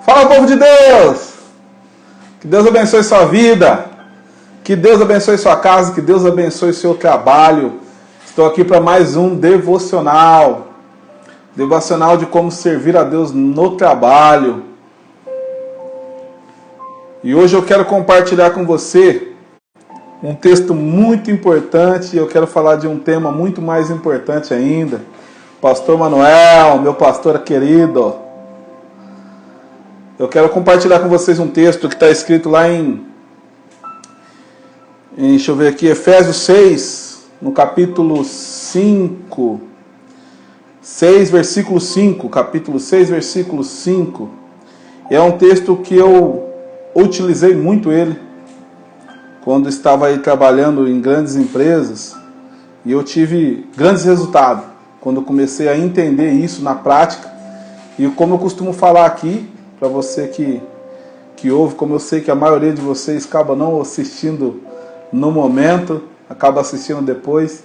Fala, povo de Deus! Que Deus abençoe sua vida, que Deus abençoe sua casa, que Deus abençoe seu trabalho. Estou aqui para mais um devocional de como servir a Deus no trabalho. E hoje eu quero compartilhar com você um texto muito importante, e eu quero falar de um tema muito mais importante ainda. Pastor Manuel, meu pastor querido, eu quero compartilhar com vocês um texto que está escrito lá deixa eu ver aqui, Efésios 6, no capítulo 5, 6, versículo 5, capítulo 6, versículo 5. É um texto que eu utilizei muito ele quando estava aí trabalhando em grandes empresas, e eu tive grandes resultados quando eu comecei a entender isso na prática. E como eu costumo falar aqui, para você que ouve, como eu sei que a maioria de vocês acaba não assistindo no momento, acaba assistindo depois.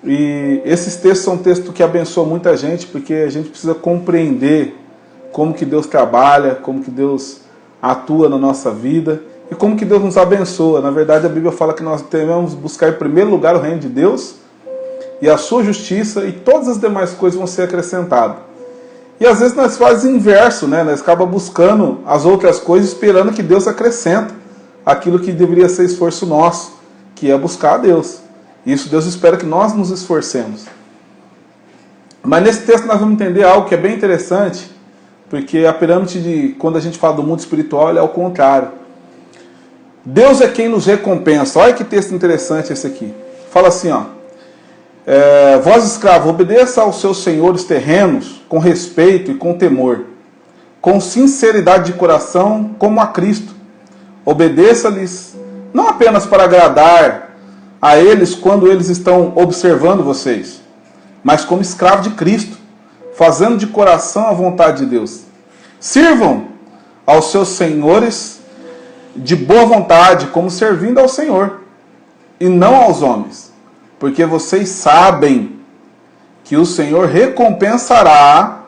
E esses textos são textos que abençoam muita gente, porque a gente precisa compreender como que Deus trabalha, como que Deus atua na nossa vida e como que Deus nos abençoa. Na verdade, a Bíblia fala que nós devemos buscar em primeiro lugar o reino de Deus e a sua justiça, e todas as demais coisas vão ser acrescentadas. E às vezes nós fazemos o inverso, né? Nós acabamos buscando as outras coisas, esperando que Deus acrescente aquilo que deveria ser esforço nosso, que é buscar a Deus. Isso Deus espera que nós nos esforcemos. Mas nesse texto nós vamos entender algo que é bem interessante, porque a pirâmide, quando a gente fala do mundo espiritual, ela é ao contrário. Deus é quem nos recompensa. Olha que texto interessante esse aqui. Fala assim, ó. Vós, escravos, obedeça aos seus senhores terrenos com respeito e com temor, com sinceridade de coração, como a Cristo. Obedeça-lhes, não apenas para agradar a eles quando eles estão observando vocês, mas como escravo de Cristo, fazendo de coração a vontade de Deus. Sirvam aos seus senhores de boa vontade, como servindo ao Senhor, e não aos homens, porque vocês sabem que o Senhor recompensará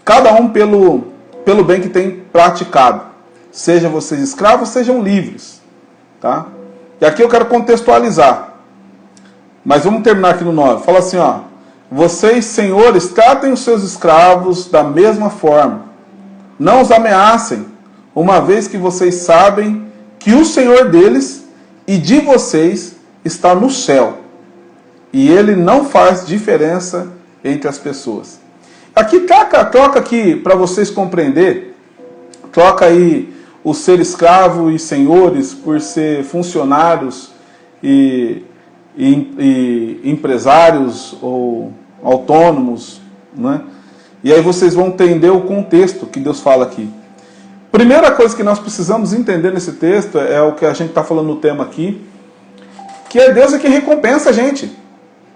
cada um pelo bem que tem praticado. Sejam vocês escravos, sejam livres. Tá? E aqui eu quero contextualizar. Mas vamos terminar aqui no 9. Fala assim, ó. Vocês, senhores, tratem os seus escravos da mesma forma. Não os ameacem, uma vez que vocês sabem que o Senhor deles e de vocês está no céu, e Ele não faz diferença entre as pessoas. Aqui, troca aqui, para vocês compreender, troca aí o ser escravo e senhores por ser funcionários e empresários ou autônomos, né? E aí vocês vão entender o contexto que Deus fala aqui. Primeira coisa que nós precisamos entender nesse texto é o que a gente está falando no tema aqui, que é Deus é quem recompensa a gente.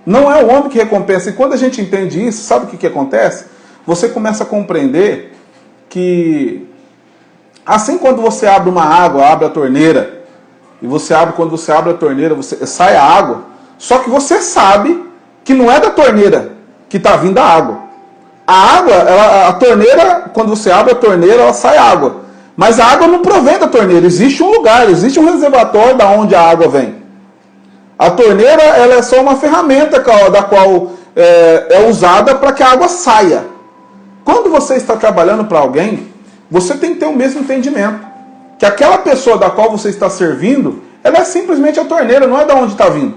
Não é o homem que recompensa. E quando a gente entende isso, sabe o que acontece? Você começa a compreender que, assim quando você abre uma água, abre a torneira, e quando você abre a torneira, sai a água, só que você sabe que não é da torneira que está vindo a água. A água, a torneira, quando você abre a torneira, ela sai água. Mas a água não provém da torneira. Existe um lugar, existe um reservatório da onde a água vem. A torneira, ela é só uma ferramenta da qual é usada para que a água saia. Quando você está trabalhando para alguém, você tem que ter o mesmo entendimento. Que aquela pessoa da qual você está servindo, ela é simplesmente a torneira, não é da onde está vindo.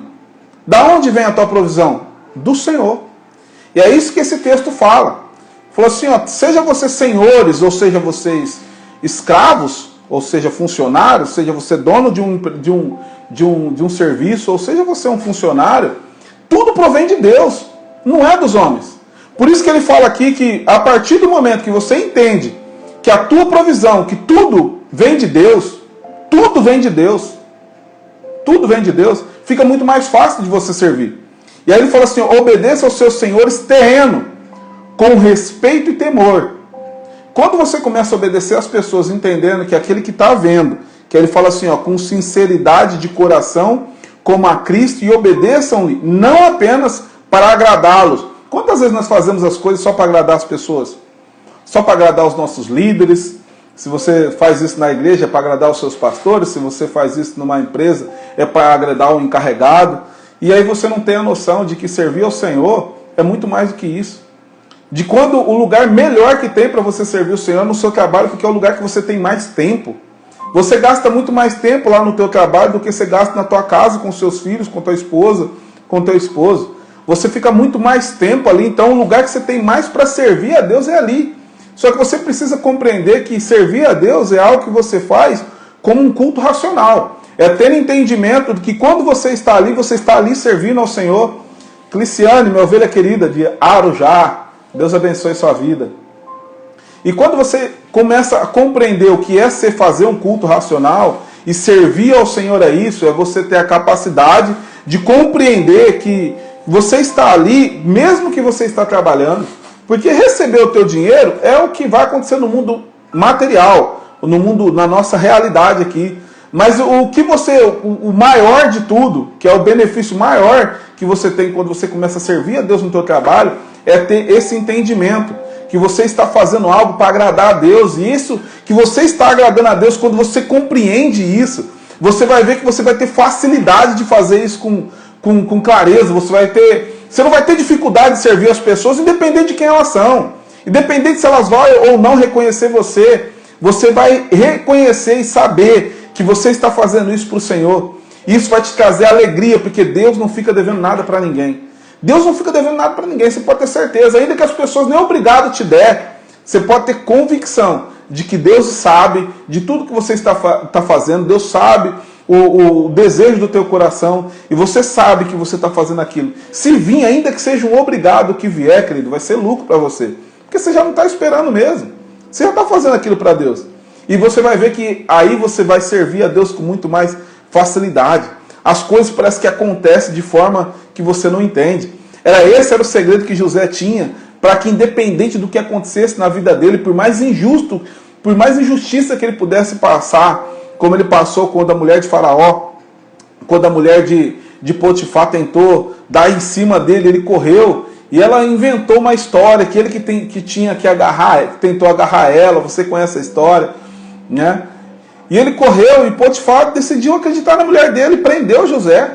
Da onde vem a tua provisão? Do Senhor. E é isso que esse texto fala. Falou assim, ó, seja vocês senhores, ou seja vocês escravos, ou seja funcionários, seja você dono de um serviço, ou seja você um funcionário, tudo provém de Deus, não é dos homens. Por isso que ele fala aqui que a partir do momento que você entende que a tua provisão, que tudo vem de Deus, tudo vem de Deus, fica muito mais fácil de você servir. E aí ele fala assim, obedeça aos seus senhores terreno, com respeito e temor. Quando você começa a obedecer às pessoas, entendendo que aquele que está vendo, que ele fala assim, ó, com sinceridade de coração, como a Cristo, e obedeçam-lhe, não apenas para agradá-los. Quantas vezes nós fazemos as coisas só para agradar as pessoas? só para agradar os nossos líderes. Se você faz isso na igreja é para agradar os seus pastores. Se você faz isso numa empresa é para agradar o encarregado. E aí você não tem a noção de que servir ao Senhor é muito mais do que isso. De quando o lugar melhor que tem para você servir o Senhor é no seu trabalho, porque é o lugar que você tem mais tempo. Você gasta muito mais tempo lá no teu trabalho do que você gasta na tua casa, com seus filhos, com tua esposa, com teu esposo. Você fica muito mais tempo ali, então o lugar que você tem mais para servir a Deus é ali. Só que você precisa compreender que servir a Deus é algo que você faz como um culto racional. É ter entendimento de que quando você está ali servindo ao Senhor. Cliciane, minha ovelha querida, de Arujá, Deus abençoe sua vida. E quando você começa a compreender o que é fazer um culto racional e servir ao Senhor é isso, é você ter a capacidade de compreender que você está ali, mesmo que você está trabalhando, porque receber o teu dinheiro é o que vai acontecer no mundo material, no mundo, na nossa realidade aqui. Mas o maior de tudo, que é o benefício maior que você tem quando você começa a servir a Deus no teu trabalho, é ter esse entendimento, que você está fazendo algo para agradar a Deus, e isso que você está agradando a Deus, quando você compreende isso, você vai ver que você vai ter facilidade de fazer isso com clareza, você não vai ter dificuldade de servir as pessoas, independente de quem elas são, independente se elas vão ou não reconhecer você, você vai reconhecer e saber que você está fazendo isso para o Senhor. Isso vai te trazer alegria, porque Deus não fica devendo nada para ninguém. Deus não fica devendo nada para ninguém, você pode ter certeza. Ainda que as pessoas nem obrigado te der, você pode ter convicção de que Deus sabe de tudo que você está fazendo. Deus sabe o desejo do teu coração, e você sabe que você está fazendo aquilo. Se vir, ainda que seja um obrigado que vier, querido, vai ser lucro para você. Porque você já não está esperando mesmo. Você já está fazendo aquilo para Deus. E você vai ver que aí você vai servir a Deus com muito mais facilidade. As coisas parecem que acontecem de forma que você não entende. Esse era o segredo que José tinha, para que independente do que acontecesse na vida dele, por mais injustiça que ele pudesse passar, como ele passou quando a mulher de Faraó, quando a mulher de Potifar tentou dar em cima dele, ele correu, e ela inventou uma história, que ele que tinha que agarrar, que tentou agarrar ela, você conhece a história, né? E ele correu, e Potifar decidiu acreditar na mulher dele, e prendeu José.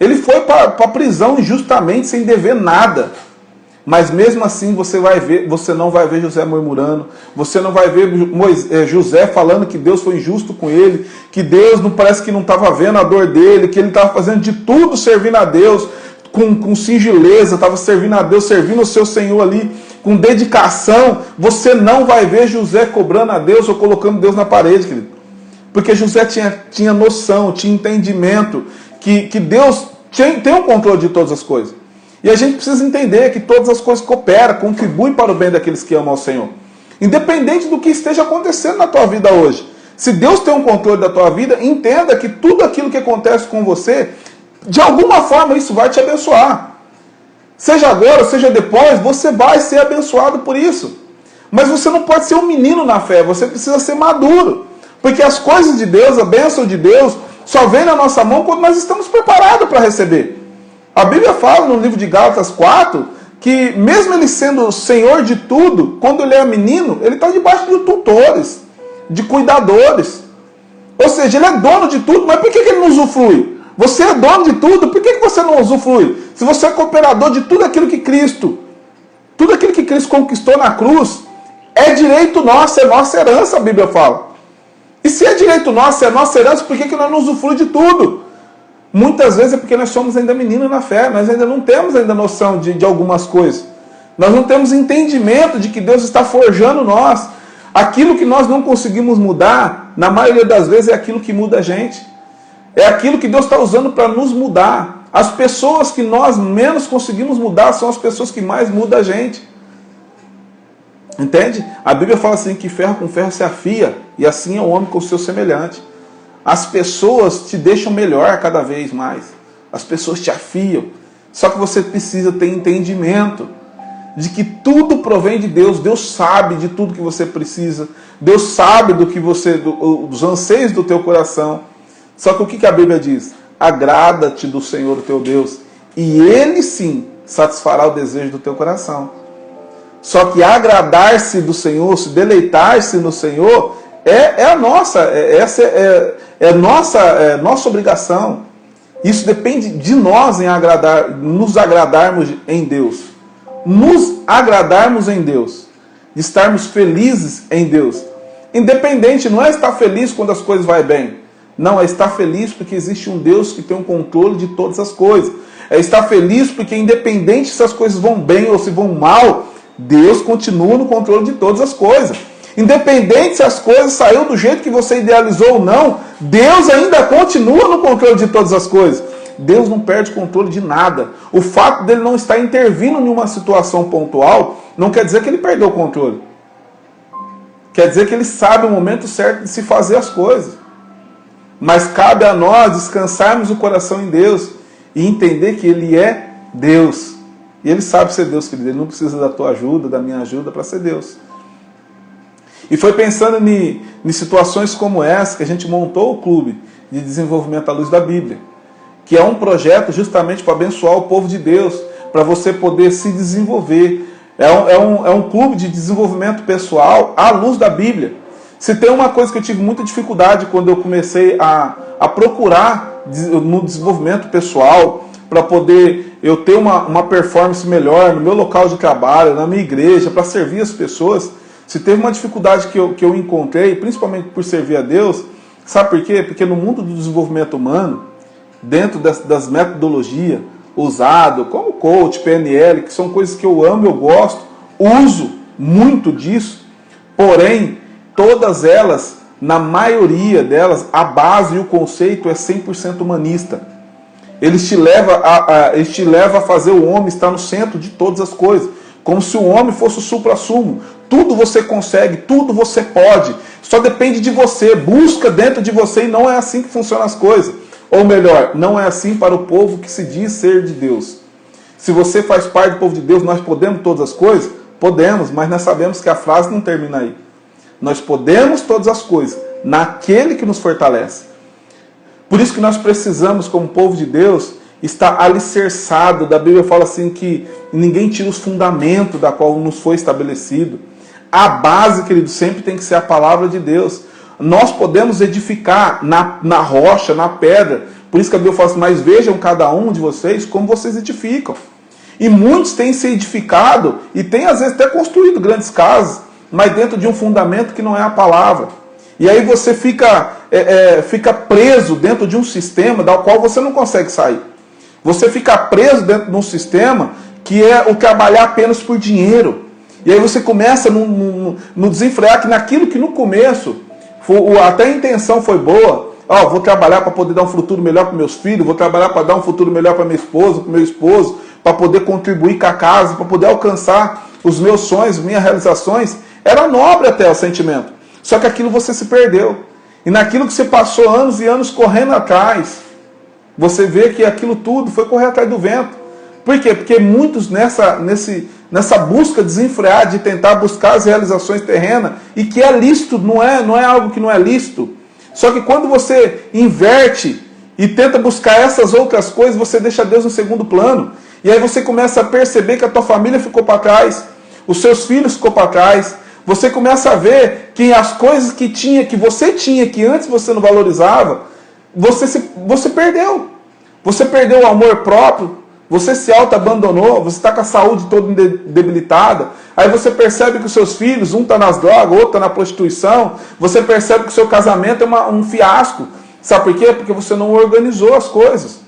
Ele foi para a prisão injustamente, sem dever nada. Mas mesmo assim você não vai ver José murmurando, você não vai ver José falando que Deus foi injusto com ele, que Deus parece que não estava vendo a dor dele, que ele estava fazendo de tudo servindo a Deus, com singeleza, estava servindo a Deus, servindo o seu Senhor ali, com dedicação. Você não vai ver José cobrando a Deus ou colocando Deus na parede, querido. Porque José tinha noção, tinha entendimento, que Deus tem o controle de todas as coisas. E a gente precisa entender que todas as coisas cooperam, contribuem para o bem daqueles que amam ao Senhor. Independente do que esteja acontecendo na tua vida hoje. Se Deus tem um controle da tua vida, entenda que tudo aquilo que acontece com você, de alguma forma isso vai te abençoar. Seja agora, seja depois, você vai ser abençoado por isso. Mas você não pode ser um menino na fé, você precisa ser maduro. Porque as coisas de Deus, a bênção de Deus, só vem na nossa mão quando nós estamos preparados para receber. A Bíblia fala no livro de Gálatas 4, que mesmo ele sendo o Senhor de tudo, quando ele é menino, ele está debaixo de tutores, de cuidadores. Ou seja, ele é dono de tudo, mas por que ele não usufrui? Você é dono de tudo, por que você não usufrui? Se você é cooperador de tudo aquilo que Cristo conquistou na cruz, é direito nosso, é nossa herança, a Bíblia fala. E se é direito nosso, é nossa herança, por que nós não usufruímos de tudo? Muitas vezes é porque nós somos ainda meninos na fé, nós ainda não temos ainda noção de algumas coisas. Nós não temos entendimento de que Deus está forjando nós. Aquilo que nós não conseguimos mudar, na maioria das vezes é aquilo que muda a gente. É aquilo que Deus está usando para nos mudar. As pessoas que nós menos conseguimos mudar são as pessoas que mais mudam a gente. Entende? A Bíblia fala assim que ferro com ferro se afia, e assim é o homem com o seu semelhante. As pessoas te deixam melhor cada vez mais. As pessoas te afiam. Só que você precisa ter entendimento de que tudo provém de Deus. Deus sabe de tudo que você precisa. Deus sabe dos anseios do teu coração. Só que o que a Bíblia diz? Agrada-te do Senhor, o teu Deus, e Ele sim satisfará o desejo do teu coração. Só que agradar-se do Senhor, se deleitar-se no Senhor, é nossa obrigação. Isso depende de nós em nos agradarmos em Deus. Nos agradarmos em Deus. De estarmos felizes em Deus. Independente, não é estar feliz quando as coisas vão bem. Não, é estar feliz porque existe um Deus que tem o controle de todas as coisas. É estar feliz porque independente se as coisas vão bem ou se vão mal, Deus continua no controle de todas as coisas. Independente se as coisas saíram do jeito que você idealizou ou não, Deus ainda continua no controle de todas as coisas. Deus não perde controle de nada. O fato dele não estar intervindo em uma situação pontual não quer dizer que ele perdeu o controle. Quer dizer que ele sabe o momento certo de se fazer as coisas. Mas cabe a nós descansarmos o coração em Deus e entender que Ele é Deus. E Ele sabe ser Deus, querido. Ele não precisa da tua ajuda, da minha ajuda para ser Deus. E foi pensando em situações como essa que a gente montou o Clube de Desenvolvimento à Luz da Bíblia, que é um projeto justamente para abençoar o povo de Deus, para você poder se desenvolver. É um clube de desenvolvimento pessoal à luz da Bíblia. Se tem uma coisa que eu tive muita dificuldade quando eu comecei a procurar no desenvolvimento pessoal, para poder eu ter uma performance melhor no meu local de trabalho, na minha igreja, para servir as pessoas, se teve uma dificuldade que eu encontrei, principalmente por servir a Deus, sabe por quê? Porque no mundo do desenvolvimento humano, dentro das metodologias usadas, como coach, PNL, que são coisas que eu amo, eu gosto, uso muito disso, porém, todas elas, na maioria delas, a base e o conceito é 100% humanista. Eles te levam a fazer o homem estar no centro de todas as coisas. Como se o homem fosse o supra-sumo. Tudo você consegue, tudo você pode. Só depende de você. Busca dentro de você e não é assim que funcionam as coisas. Ou melhor, não é assim para o povo que se diz ser de Deus. Se você faz parte do povo de Deus, nós podemos todas as coisas? Podemos, mas nós sabemos que a frase não termina aí. Nós podemos todas as coisas naquele que nos fortalece. Por isso que nós precisamos, como povo de Deus, estar alicerçado. Da Bíblia fala assim que ninguém tira os fundamentos da qual nos foi estabelecido. A base, querido, sempre tem que ser a palavra de Deus. Nós podemos edificar na rocha, na pedra. Por isso que a Bíblia fala assim, mas vejam cada um de vocês como vocês edificam. E muitos têm se edificado e têm às vezes até construído grandes casas, mas dentro de um fundamento que não é a palavra. E aí você fica preso dentro de um sistema do qual você não consegue sair. Você fica preso dentro de um sistema que é o trabalhar apenas por dinheiro. E aí você começa no desenfrear que naquilo que no começo, até a intenção foi boa. Vou trabalhar para poder dar um futuro melhor para meus filhos, vou trabalhar para dar um futuro melhor para minha esposa, para meu esposo, para poder contribuir com a casa, para poder alcançar os meus sonhos, minhas realizações. Era nobre até o sentimento. Só que aquilo você se perdeu. E naquilo que você passou anos e anos correndo atrás, você vê que aquilo tudo foi correr atrás do vento. Por quê? Porque muitos nessa busca desenfreada de tentar buscar as realizações terrenas, e que é lícito, não é algo que não é lícito. Só que quando você inverte e tenta buscar essas outras coisas, você deixa Deus no segundo plano. E aí você começa a perceber que a tua família ficou para trás, os seus filhos ficou para trás. Você começa a ver que as coisas que você tinha, que antes você não valorizava, você perdeu. Você perdeu o amor próprio, você se auto-abandonou, você está com a saúde toda debilitada. Aí você percebe que os seus filhos, um está nas drogas, outro está na prostituição. Você percebe que o seu casamento é um fiasco. Sabe por quê? Porque você não organizou as coisas.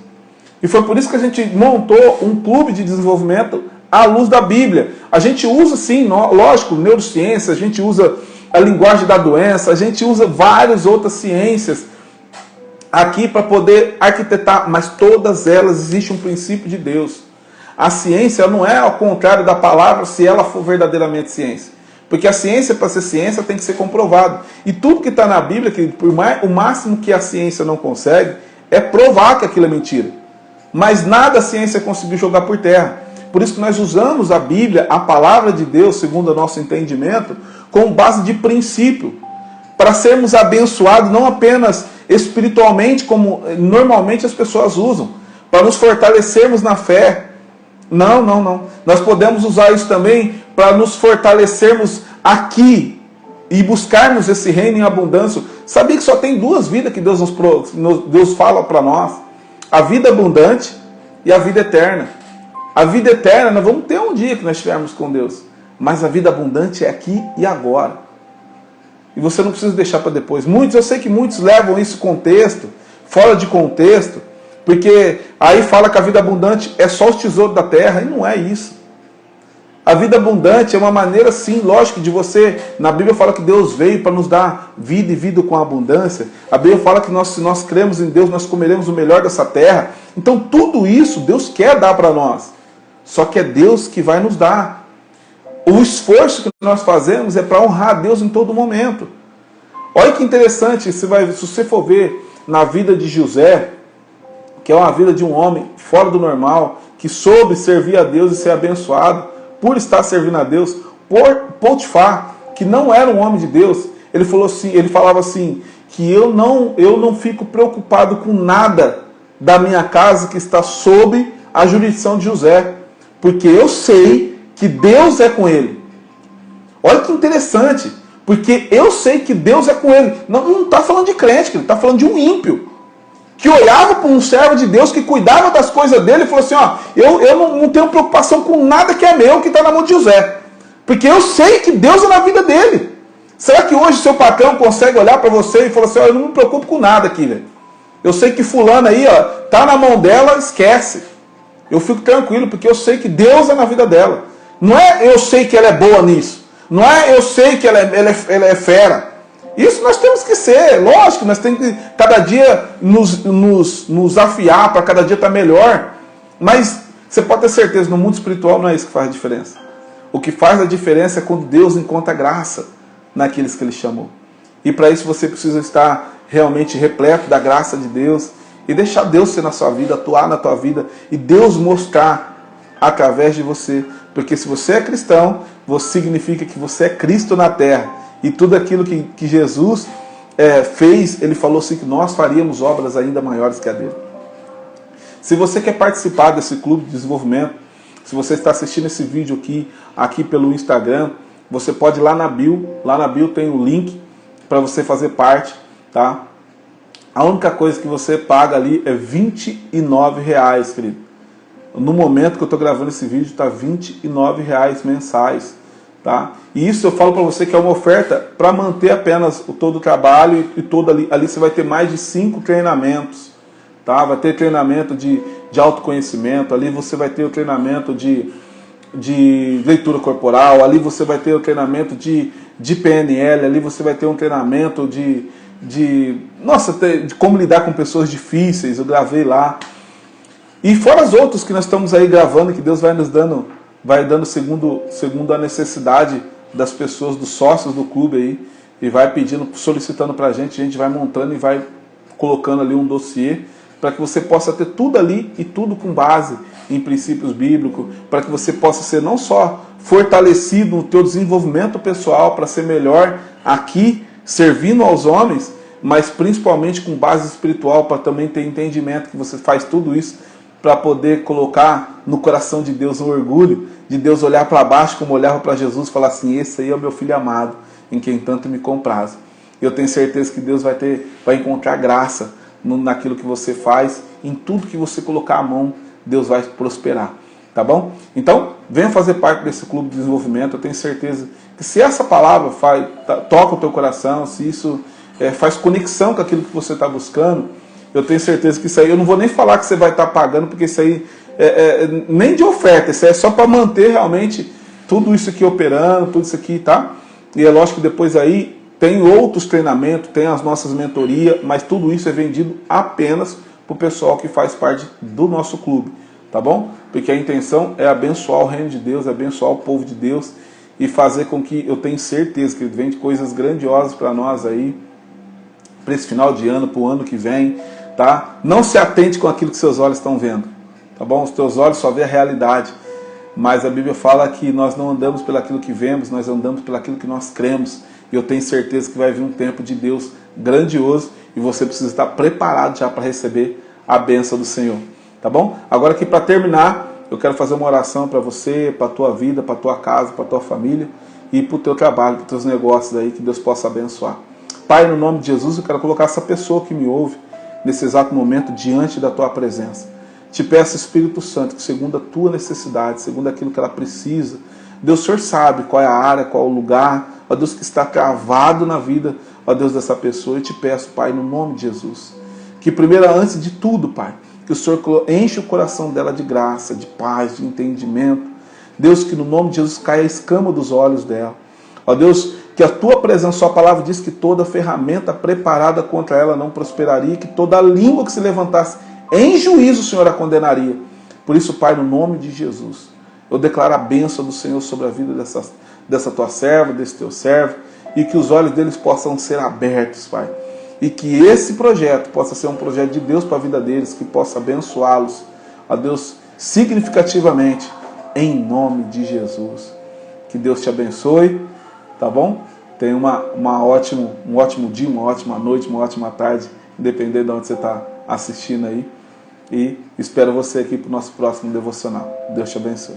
E foi por isso que a gente montou um clube de desenvolvimento à luz da Bíblia. A gente usa, sim, lógico, neurociência, a gente usa a linguagem da doença, a gente usa várias outras ciências aqui para poder arquitetar, mas todas elas existem um princípio de Deus. A ciência não é ao contrário da palavra se ela for verdadeiramente ciência. Porque a ciência, para ser ciência, tem que ser comprovado. E tudo que está na Bíblia, o máximo que a ciência não consegue é provar que aquilo é mentira. Mas nada a ciência conseguiu jogar por terra. Por isso que nós usamos a Bíblia, a palavra de Deus, segundo o nosso entendimento, como base de princípio, para sermos abençoados não apenas espiritualmente, como normalmente as pessoas usam, para nos fortalecermos na fé. Não. Nós podemos usar isso também para nos fortalecermos aqui e buscarmos esse reino em abundância. Sabia que só tem duas vidas que Deus fala para nós? A vida abundante e a vida eterna. A vida eterna nós vamos ter um dia que nós estivermos com Deus. Mas a vida abundante é aqui e agora. E você não precisa deixar para depois. Eu sei que muitos levam isso contexto, fora de contexto, porque aí fala que a vida abundante é só os tesouros da terra, e não é isso. A vida abundante é uma maneira, sim, lógico, de você... Na Bíblia fala que Deus veio para nos dar vida e vida com abundância. A Bíblia fala que se nós cremos em Deus, nós comeremos o melhor dessa terra. Então tudo isso Deus quer dar para nós. Só que é Deus que vai nos dar. O esforço que nós fazemos é para honrar a Deus em todo momento. Olha que interessante, se você for ver na vida de José, que é uma vida de um homem fora do normal, que soube servir a Deus e ser abençoado, por estar servindo a Deus. Potifar, que não era um homem de Deus, ele falava assim, que eu não fico preocupado com nada da minha casa que está sob a jurisdição de José, porque eu sei que Deus é com ele. Olha que interessante, porque eu sei que Deus é com ele. Não está falando de crente, ele está falando de um ímpio, que olhava para um servo de Deus, que cuidava das coisas dele, e falou assim, eu não tenho preocupação com nada que é meu, que está na mão de José, porque eu sei que Deus é na vida dele. Será que hoje seu patrão consegue olhar para você e falar assim, eu não me preocupo com nada aqui, velho. Eu sei que fulano aí, tá na mão dela, esquece. Eu fico tranquilo, porque eu sei que Deus é na vida dela. Não é eu sei que ela é boa nisso. Não é eu sei que ela é fera. Isso nós temos que ser, lógico, nós temos que cada dia nos afiar para cada dia estar melhor. Mas você pode ter certeza, no mundo espiritual não é isso que faz a diferença. O que faz a diferença é quando Deus encontra graça naqueles que Ele chamou. E para isso você precisa estar realmente repleto da graça de Deus e deixar Deus ser na sua vida, atuar na tua vida e Deus mostrar através de você. Porque se você é cristão, significa que você é Cristo na terra. E tudo aquilo que Jesus fez, Ele falou assim que nós faríamos obras ainda maiores que a dele. Se você quer participar desse clube de desenvolvimento, se você está assistindo esse vídeo aqui pelo Instagram, você pode ir lá na bio. Lá na bio tem o link para você fazer parte, tá? A única coisa que você paga ali é R$29, querido. No momento que eu estou gravando esse vídeo, está R$29 mensais. Tá? E isso eu falo para você que é uma oferta para manter apenas todo o trabalho e todo ali você vai ter mais de 5 treinamentos, tá? Vai ter treinamento de autoconhecimento, ali você vai ter o treinamento de leitura corporal, ali você vai ter o treinamento de PNL, ali você vai ter um treinamento de como lidar com pessoas difíceis, eu gravei lá. E fora os outros que nós estamos aí gravando, que Deus vai nos dando, segundo a necessidade das pessoas, dos sócios do clube aí, e vai pedindo, solicitando pra gente, a gente vai montando e vai colocando ali um dossiê, para que você possa ter tudo ali e tudo com base em princípios bíblicos, para que você possa ser não só fortalecido no teu desenvolvimento pessoal, para ser melhor aqui, servindo aos homens, mas principalmente com base espiritual, para também ter entendimento que você faz tudo isso para poder colocar no coração de Deus um orgulho, de Deus olhar para baixo como olhava para Jesus e falar assim, esse aí é o meu filho amado, em quem tanto me comprazo. Eu tenho certeza que Deus vai encontrar graça naquilo que você faz, em tudo que você colocar a mão, Deus vai prosperar. Tá bom? Então, venha fazer parte desse clube de desenvolvimento. Eu tenho certeza que se essa palavra toca o teu coração, se isso faz conexão com aquilo que você está buscando, eu tenho certeza que isso aí, eu não vou nem falar que você vai estar pagando, porque isso aí nem de oferta, isso aí é só para manter realmente tudo isso aqui operando, tudo isso aqui, tá? E é lógico que depois aí tem outros treinamentos, tem as nossas mentorias, mas tudo isso é vendido apenas para o pessoal que faz parte do nosso clube, tá bom? Porque a intenção é abençoar o reino de Deus, abençoar o povo de Deus e fazer com que, eu tenho certeza que vem coisas grandiosas para nós aí, para esse final de ano, para o ano que vem, tá? Não se atente com aquilo que seus olhos estão vendo, tá bom? Os teus olhos só vê a realidade, mas a Bíblia fala que nós não andamos pelaquilo que vemos, nós andamos pelaquilo que nós cremos, e eu tenho certeza que vai vir um tempo de Deus grandioso, e você precisa estar preparado já para receber a bênção do Senhor, tá bom? Agora aqui para terminar, eu quero fazer uma oração para você, para a tua vida, para a tua casa, para a tua família e para o teu trabalho, para os teus negócios aí, que Deus possa abençoar. Pai, no nome de Jesus, eu quero colocar essa pessoa que me ouve nesse exato momento diante da tua presença. Te peço, Espírito Santo, que segundo a tua necessidade, segundo aquilo que ela precisa, Deus, o Senhor sabe qual é a área, qual é o lugar, ó Deus, que está cravado na vida, ó Deus, dessa pessoa. Eu te peço, Pai, no nome de Jesus, que primeiro, antes de tudo, Pai, que o Senhor enche o coração dela de graça, de paz, de entendimento. Deus, que no nome de Jesus caia a escama dos olhos dela. Ó Deus, que a tua presença, sua palavra diz que toda ferramenta preparada contra ela não prosperaria, que toda língua que se levantasse em juízo o Senhor a condenaria. Por isso, Pai, no nome de Jesus, eu declaro a bênção do Senhor sobre a vida dessa tua serva, desse teu servo, e que os olhos deles possam ser abertos, Pai. E que esse projeto possa ser um projeto de Deus para a vida deles, que possa abençoá-los, a Deus, significativamente, em nome de Jesus. Que Deus te abençoe, tá bom? Tenha um ótimo dia, uma ótima noite, uma ótima tarde, independente de onde você está assistindo aí. E espero você aqui para o nosso próximo devocional. Deus te abençoe.